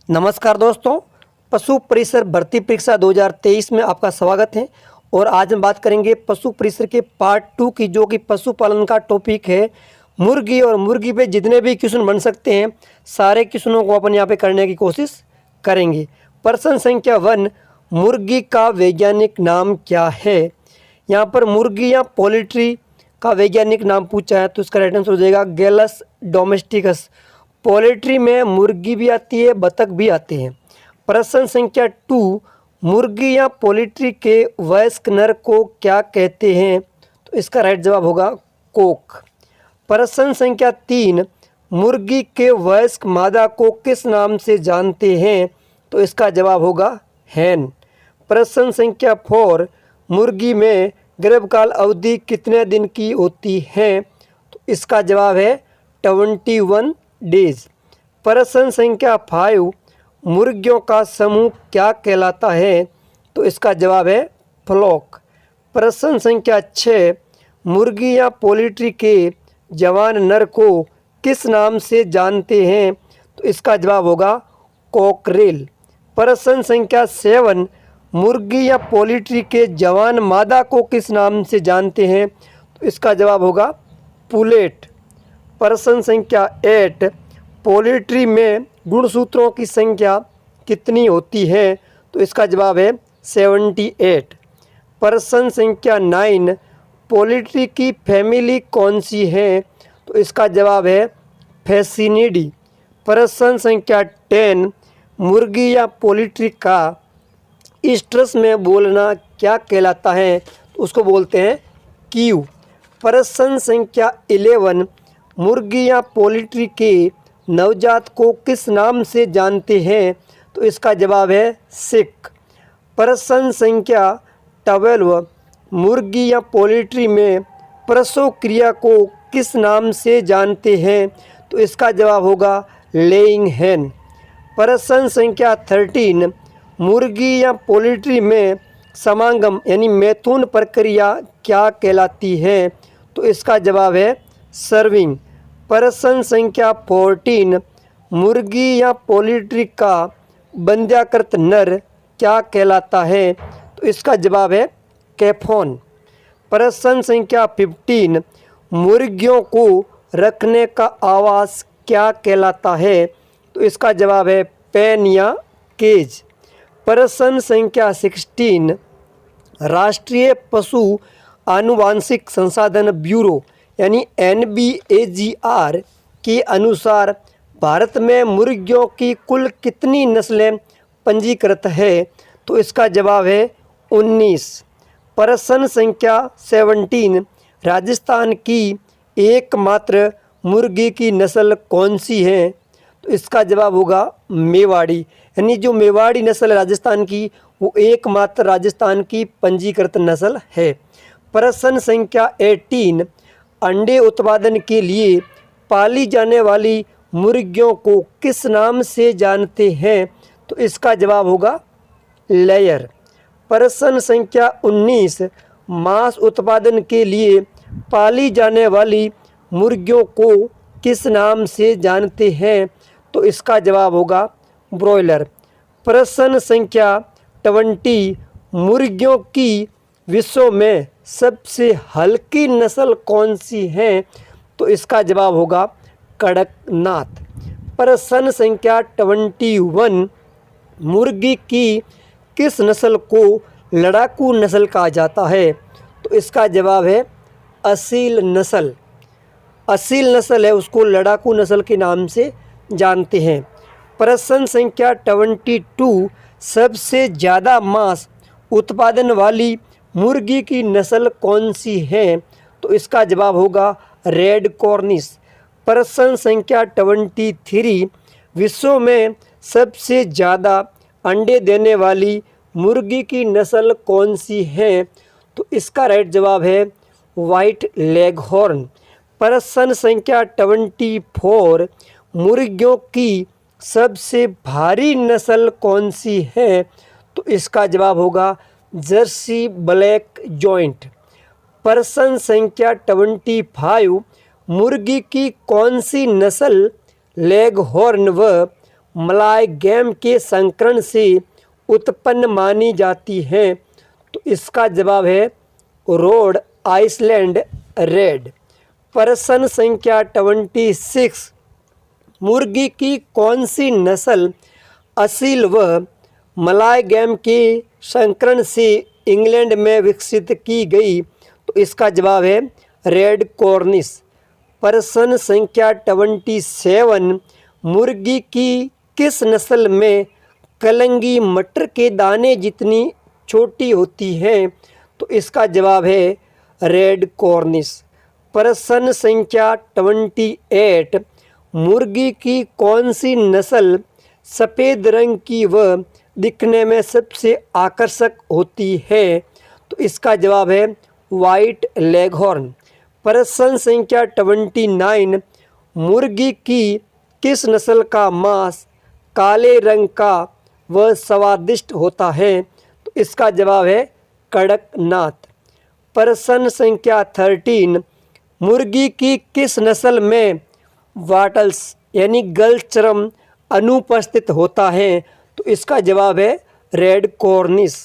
नमस्कार दोस्तों, पशु परिसर भर्ती परीक्षा 2023 में आपका स्वागत है। और आज हम बात करेंगे पशु परिसर के पार्ट 2 की, जो कि पशुपालन का टॉपिक है। मुर्गी और मुर्गी पे जितने भी क्वेश्चन बन सकते हैं सारे क्वेश्चनों को अपन यहाँ पे करने की कोशिश करेंगे। प्रश्न संख्या 1, मुर्गी का वैज्ञानिक नाम क्या है। यहाँ पर मुर्गी या पोल्ट्री का वैज्ञानिक नाम पूछा है, तो इसका राइट आंसर हो जाएगा गैलस डोमेस्टिकस। पोल्ट्री में मुर्गी भी आती है, बतख भी आते हैं। प्रश्न संख्या 2, मुर्गी या पोल्ट्री के वयस्क नर को क्या कहते हैं, तो इसका राइट जवाब होगा कोक। प्रश्न संख्या 3, मुर्गी के वयस्क मादा को किस नाम से जानते हैं, तो इसका जवाब होगा हैन। प्रश्न संख्या 4, मुर्गी में गर्भकाल अवधि कितने दिन की होती है, तो इसका जवाब है 21 डेज। प्रश्न संख्या 5, मुर्गियों का समूह क्या कहलाता है, तो इसका जवाब है फ्लॉक। प्रश्न संख्या 6, मुर्गी या पोल्ट्री के जवान नर को किस नाम से जानते हैं, तो इसका जवाब होगा कॉकरेल। प्रश्न संख्या 7, मुर्गी या पोल्ट्री के जवान मादा को किस नाम से जानते हैं, तो इसका जवाब होगा पुलेट। प्रश्न संख्या 8, पोल्ट्री में गुणसूत्रों की संख्या कितनी होती है, तो इसका जवाब है 78। प्रश्न संख्या 9, पोल्ट्री की फैमिली कौन सी है, तो इसका जवाब है फैसिनिडी। प्रश्न संख्या 10, मुर्गी या पोल्ट्री का स्ट्रस में बोलना क्या कहलाता है, तो उसको बोलते हैं क्यू। प्रश्न संख्या 11, मुर्गी या पोल्ट्री के नवजात को किस नाम से जानते हैं, तो इसका जवाब है सिक। प्रश्न संख्या 12, मुर्गी या पोल्ट्री में प्रसव क्रिया को किस नाम से जानते हैं, तो इसका जवाब होगा लेइंग हैन। प्रश्न संख्या 13, मुर्गी या पोल्ट्री में समागम यानी मैथुन प्रक्रिया क्या कहलाती है, तो इसका जवाब है सर्विंग। प्रश्न संख्या 14, मुर्गी या पोल्ट्री का बंध्याकृत नर क्या कहलाता है, तो इसका जवाब है कैफोन। प्रश्न संख्या 15, मुर्गियों को रखने का आवास क्या कहलाता है, तो इसका जवाब है पेन या केज। प्रश्न संख्या 16, राष्ट्रीय पशु आनुवांशिक संसाधन ब्यूरो यानी NBAGR के अनुसार भारत में मुर्गियों की कुल कितनी नस्लें पंजीकृत है, तो इसका जवाब है 19। प्रश्न संख्या 17, राजस्थान की एकमात्र मुर्गी की नस्ल कौन सी है, तो इसका जवाब होगा मेवाड़ी। यानी जो मेवाड़ी नस्ल है राजस्थान की, वो एकमात्र राजस्थान की पंजीकृत नस्ल है। प्रश्न संख्या 18, अंडे उत्पादन के लिए पाली जाने वाली मुर्गियों को किस नाम से जानते हैं, तो इसका जवाब होगा लेयर। प्रश्न संख्या 19, मांस उत्पादन के लिए पाली जाने वाली मुर्गियों को किस नाम से जानते हैं, तो इसका जवाब होगा ब्रॉयलर। प्रश्न संख्या 20, मुर्गियों की विश्व में सबसे हल्की नस्ल कौन सी है, तो इसका जवाब होगा कड़कनाथ। प्रश्न संख्या 21, मुर्गी की किस नस्ल को लड़ाकू नस्ल कहा जाता है, तो इसका जवाब है असील नस्ल। असील नस्ल है उसको लड़ाकू नस्ल के नाम से जानते हैं। प्रश्न संख्या 22, सबसे ज़्यादा मांस उत्पादन वाली मुर्गी की नस्ल कौन सी है, तो इसका जवाब होगा रेड कॉर्निश। प्रश्न संख्या 23, विश्व में सबसे ज़्यादा अंडे देने वाली मुर्गी की नस्ल कौन सी है, तो इसका राइट जवाब है वाइट लेगहॉर्न। प्रश्न संख्या 24, मुर्गियों की सबसे भारी नस्ल कौन सी है, तो इसका जवाब होगा जर्सी ब्लैक जॉइंट। प्रश्न संख्या 25, मुर्गी की कौन सी नस्ल लेगहॉर्न व मलायगैम के संकरण से उत्पन्न मानी जाती हैं? तो इसका जवाब है रोड आइसलैंड रेड। प्रश्न संख्या 26, मुर्गी की कौन सी नस्ल असील व मलायगैम के संकरण से इंग्लैंड में विकसित की गई? तो इसका जवाब है रेड कॉर्निश। प्रश्न संख्या 27, मुर्गी की किस नस्ल में कलंगी मटर के दाने जितनी छोटी होती हैं? तो इसका जवाब है रेड कॉर्निश। प्रश्न संख्या 28, मुर्गी की कौन सी नस्ल सफ़ेद रंग की व दिखने में सबसे आकर्षक होती है? तो इसका जवाब है वाइट लेगहॉर्न। प्रश्न संख्या 29, मुर्गी की किस नस्ल का मांस काले रंग का व स्वादिष्ट होता है? तो इसका जवाब है कड़कनाथ। प्रश्न संख्या 13, मुर्गी की किस नस्ल में वाटल्स यानी गलचर्म अनुपस्थित होता है? तो इसका जवाब है रेड कॉर्निश।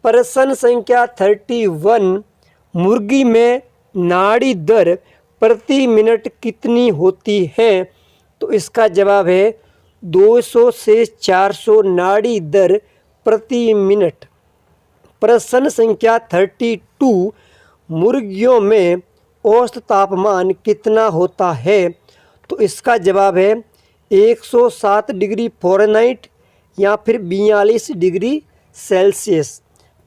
प्रश्न संख्या 31, मुर्गी में नाड़ी दर प्रति मिनट कितनी होती है? तो इसका जवाब है 200 से 400 नाड़ी दर प्रति मिनट। प्रश्न संख्या 32, मुर्गियों में औसत तापमान कितना होता है? तो इसका जवाब है 107 डिग्री फ़ारेनहाइट या फिर 42 डिग्री सेल्सियस।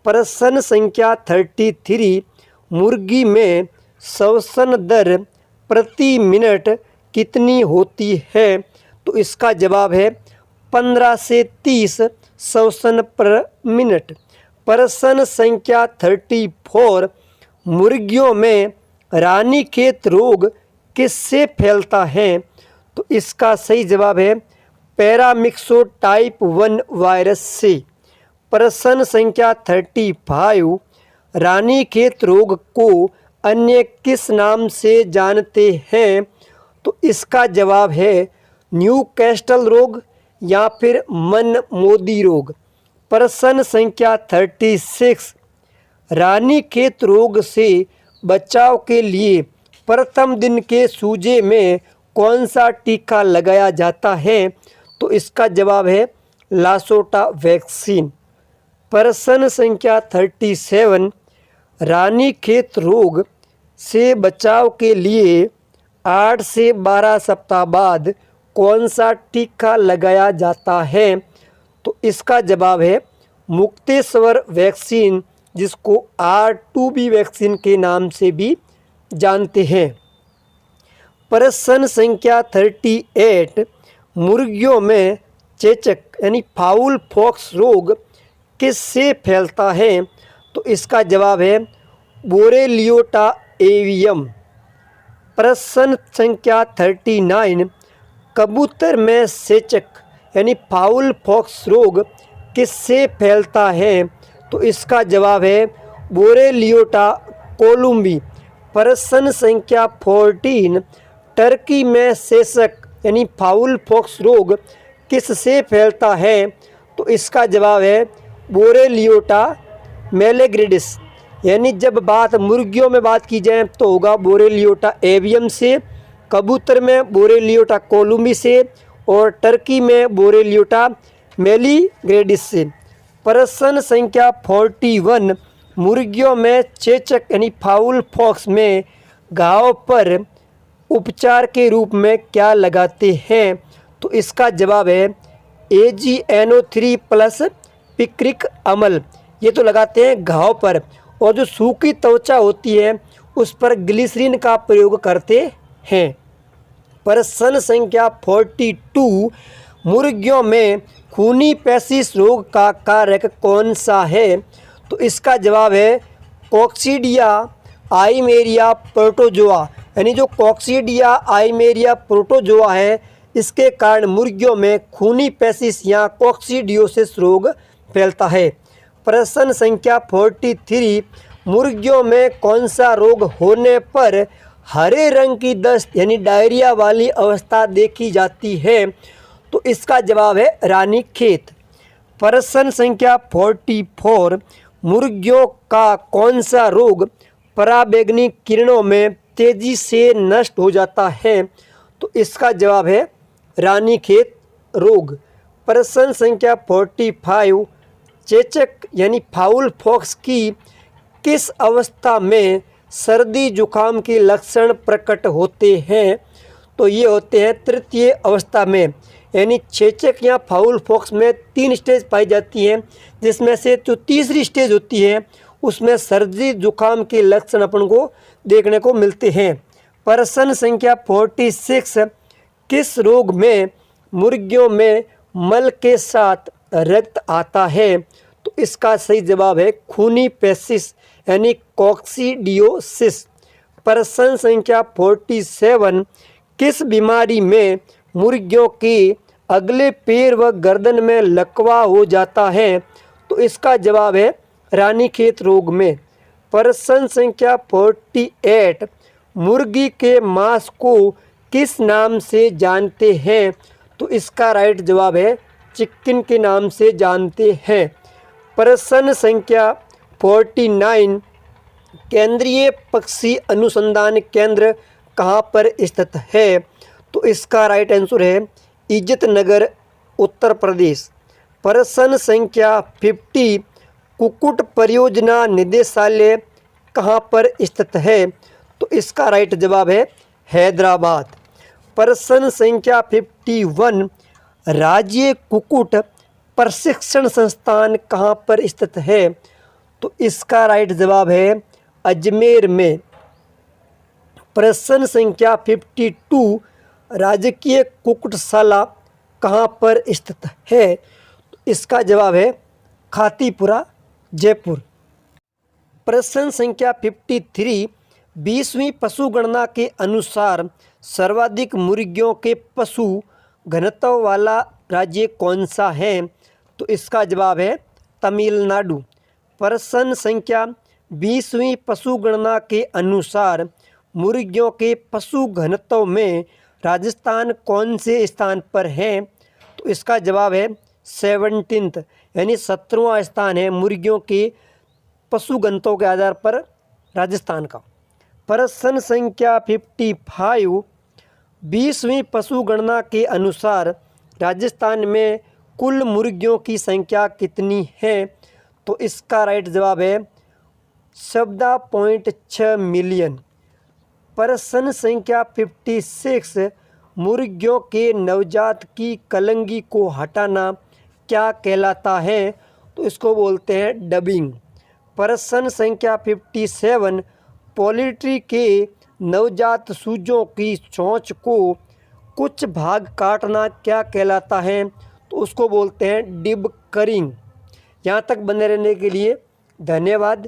प्रश्न संख्या 33, मुर्गी में श्वसन दर प्रति मिनट कितनी होती है? तो इसका जवाब है 15 से 30 श्वसन पर मिनट। प्रश्न संख्या 34, मुर्गियों में रानीखेत रोग किससे फैलता है? तो इसका सही जवाब है पैरामिक्सो टाइप 1 वायरस से। प्रश्न संख्या 35, रानीखेत रोग को अन्य किस नाम से जानते हैं? तो इसका जवाब है न्यूकैस्टल रोग या फिर मन मोदी रोग। प्रश्न संख्या 36, रानीखेत रोग से बचाव के लिए प्रथम दिन के सूजे में कौन सा टीका लगाया जाता है? तो इसका जवाब है लासोटा वैक्सीन। प्रश्न संख्या 37, रानीखेत रोग से बचाव के लिए 8 से 12 सप्ताह बाद कौन सा टीका लगाया जाता है? तो इसका जवाब है मुक्तेश्वर वैक्सीन, जिसको R2B वैक्सीन के नाम से भी जानते हैं। प्रश्न संख्या 38, मुर्गियों में चेचक यानी फाउल पॉक्स रोग किससे फैलता है? तो इसका जवाब है बोरेलियोटा एवियम। प्रश्न संख्या 39, कबूतर में सेचक यानी फाउल पॉक्स रोग किससे फैलता है? तो इसका जवाब है बोरेलियोटा कोलुम्बी। प्रश्न संख्या 14, टर्की में सेचक यानी फाउल पॉक्स रोग किससे फैलता है? तो इसका जवाब है बोरेलियोटा मेलेग्रिडिस। यानी जब बात मुर्गियों में बात की जाए तो होगा बोरेलियोटा एवियम से, कबूतर में बोरेलियोटा कोलुम्बी से और टर्की में बोरेलियोटा मेलीग्रेडिस से। प्रश्न संख्या 41, मुर्गियों में चेचक यानी फाउल पॉक्स में घाव पर उपचार के रूप में क्या लगाते हैं? तो इसका जवाब है AGNO3 प्लस पिक्रिक अमल। ये तो लगाते हैं घाव पर, और जो सूखी त्वचा होती है उस पर ग्लिसरीन का प्रयोग करते हैं। प्रश्न संख्या 42, मुर्गियों में खूनी पैसिस रोग का कारक कौन सा है? तो इसका जवाब है कॉक्सीडिया आइमेरिया प्रोटोजोआ। यानी जो कॉक्सीडिया आइमेरिया प्रोटोजोआ है, इसके कारण मुर्गियों में खूनी पैसिस या कॉक्सीडियोसिस रोग फैलता है। प्रश्न संख्या 43, मुर्गियों में कौन सा रोग होने पर हरे रंग की दस्त यानी डायरिया वाली अवस्था देखी जाती है? तो इसका जवाब है रानीखेत। प्रश्न संख्या 44, मुर्गियों का कौन सा रोग पराबैंगनी किरणों में तेजी से नष्ट हो जाता है? तो इसका जवाब है रानीखेत रोग। प्रश्न संख्या 45, चेचक यानी फाउल पॉक्स की किस अवस्था में सर्दी जुकाम के लक्षण प्रकट होते हैं? तो ये होते हैं तृतीय अवस्था में, यानी चेचक या फाउल पॉक्स में 3 स्टेज पाई जाती हैं, जिसमें से जो तीसरी स्टेज होती है उसमें सर्दी जुकाम के लक्षण अपन को देखने को मिलते हैं। प्रश्न संख्या 46, किस रोग में मुर्गियों में मल के साथ रक्त आता है? तो इसका सही जवाब है खूनी पेचिश यानी कॉक्सीडियोसिस। प्रश्न संख्या 47, किस बीमारी में मुर्गियों के अगले पैर व गर्दन में लकवा हो जाता है? तो इसका जवाब है रानीखेत रोग में। प्रश्न संख्या 48, मुर्गी के मांस को किस नाम से जानते हैं? तो इसका राइट जवाब है चिकन के नाम से जानते हैं। प्रश्न संख्या 49, केंद्रीय पक्षी अनुसंधान केंद्र कहाँ पर स्थित है? तो इसका राइट आंसर है इज्जतनगर, उत्तर प्रदेश। प्रश्न संख्या 50, कुक्कुट परियोजना निदेशालय कहाँ पर स्थित है? तो इसका राइट जवाब है हैदराबाद। प्रश्न संख्या 51, राज्य कुक्कुट प्रशिक्षण संस्थान कहाँ पर स्थित है? तो इसका राइट जवाब है अजमेर में। प्रश्न संख्या 52, राजकीय कुक्कुटशाला कहाँ पर स्थित है? तो इसका जवाब है खातीपुरा, जयपुर। प्रश्न संख्या 53, 20वीं पशु गणना के अनुसार सर्वाधिक मुर्गियों के पशु घनत्व वाला राज्य कौन सा है? तो इसका जवाब है तमिलनाडु। प्रश्न संख्या 20वीं पशु गणना के अनुसार मुर्गियों के पशु घनत्व में राजस्थान कौन से स्थान पर है? तो इसका जवाब है 17th यानी 17वां स्थान है मुर्गियों के पशु घनत्व के आधार पर राजस्थान का। प्रश्न संख्या 55, 20वीं पशु गणना के अनुसार राजस्थान में कुल मुर्गियों की संख्या कितनी है? तो इसका राइट जवाब है 14.6 मिलियन। प्रश्न संख्या 56, मुर्गियों के नवजात की कलंगी को हटाना क्या कहलाता है? तो इसको बोलते हैं डबिंग। प्रश्न संख्या 57, पोल्ट्री के नवजात सूजों की चोंच को कुछ भाग काटना क्या कहलाता है? तो उसको बोलते हैं डिबकरिंग। यहाँ तक बने रहने के लिए धन्यवाद।